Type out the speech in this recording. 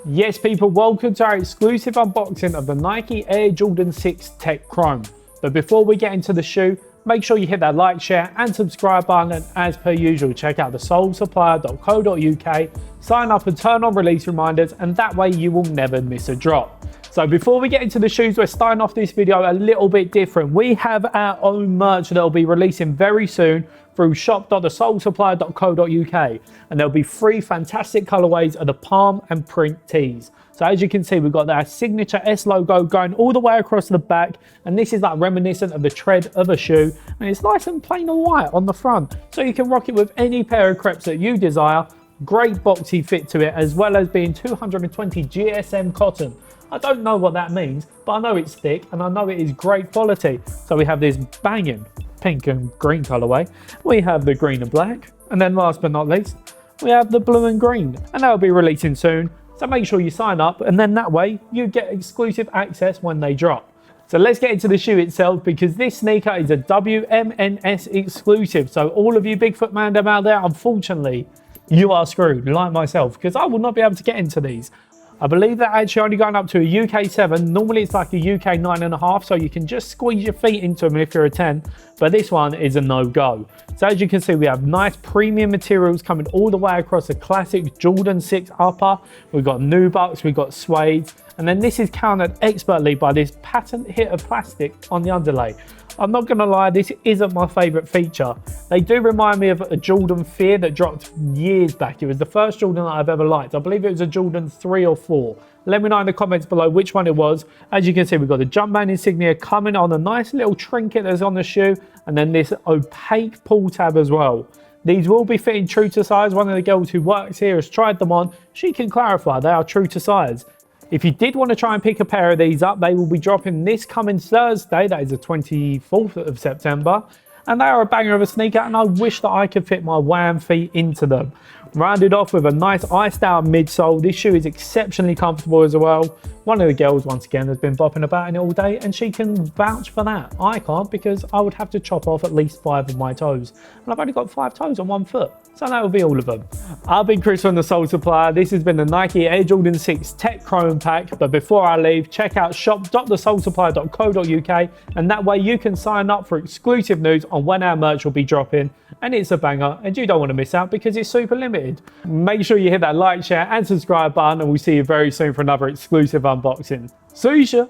Yes people, welcome to our exclusive unboxing of the Nike Air Jordan 6 Tech Chrome. But before we get into the shoe, make sure you hit that like, share and subscribe button, and as per usual, check out the solesupplier.co.uk, sign up and turn on release reminders, and that way you will never miss a drop. So before we get into the shoes, we're starting off this video a little bit different. We have our own merch that will be releasing very soon through shop.thesolesupplier.co.uk, and there'll be 3 fantastic colorways of the palm and print tees. So as you can see, we've got our signature S logo going all the way across the back, and this is like reminiscent of the tread of a shoe, and it's nice and plain and white on the front, so you can rock it with any pair of crepes that you desire. Great boxy fit to it, as well as being 220 GSM cotton. I don't know what that means, but I know it's thick and I know it is great quality. So we have this banging pink and green colorway, we have the green and black, and then last but not least, we have the blue and green, and that will be releasing soon. So make sure you sign up, and then that way you get exclusive access when they drop. So let's get into the shoe itself, because this sneaker is a WMNS exclusive. So all of you Bigfoot Mandem out there, unfortunately, you are screwed, like myself, because I will not be able to get into these. I believe they're actually only going up to a UK 7. Normally it's like a UK 9.5, so you can just squeeze your feet into them if you're a 10. But this one is a no-go. So as you can see, we have nice premium materials coming all the way across the classic Jordan 6 upper. We've got nubucks, we've got suedes, and then this is countered expertly by this patent hit of plastic on the underlay. I'm not going to lie, this isn't my favourite feature. They do remind me of a Jordan Fear that dropped years back. It was the first Jordan that I've ever liked. I believe it was a Jordan 3 or 4. Let me know in the comments below which one it was. As you can see, we've got the Jumpman insignia coming on a nice little trinket that's on the shoe, and then this opaque pull tab as well. These will be fitting true to size. One of the girls who works here has tried them on. She can clarify they are true to size. If you did want to try and pick a pair of these up, they will be dropping this coming Thursday, that is the 24th of September, and they are a banger of a sneaker, and I wish that I could fit my wham feet into them. Rounded off with a nice iced out midsole. This shoe is exceptionally comfortable as well. One of the girls, once again, has been bopping about in it all day, and she can vouch for that. I can't, because I would have to chop off at least 5 of my toes, and I've only got 5 toes on 1 foot. So that will be all of them. I've been Chris from the Sole Supplier. This has been the Nike Air Jordan 6 Tech Chrome Pack. But before I leave, check out shop.thesolesupplier.co.uk, and that way you can sign up for exclusive news on when our merch will be dropping. And it's a banger, and you don't want to miss out because it's super limited. Make sure you hit that like, share and subscribe button, and we'll see you very soon for another exclusive unboxing. See ya!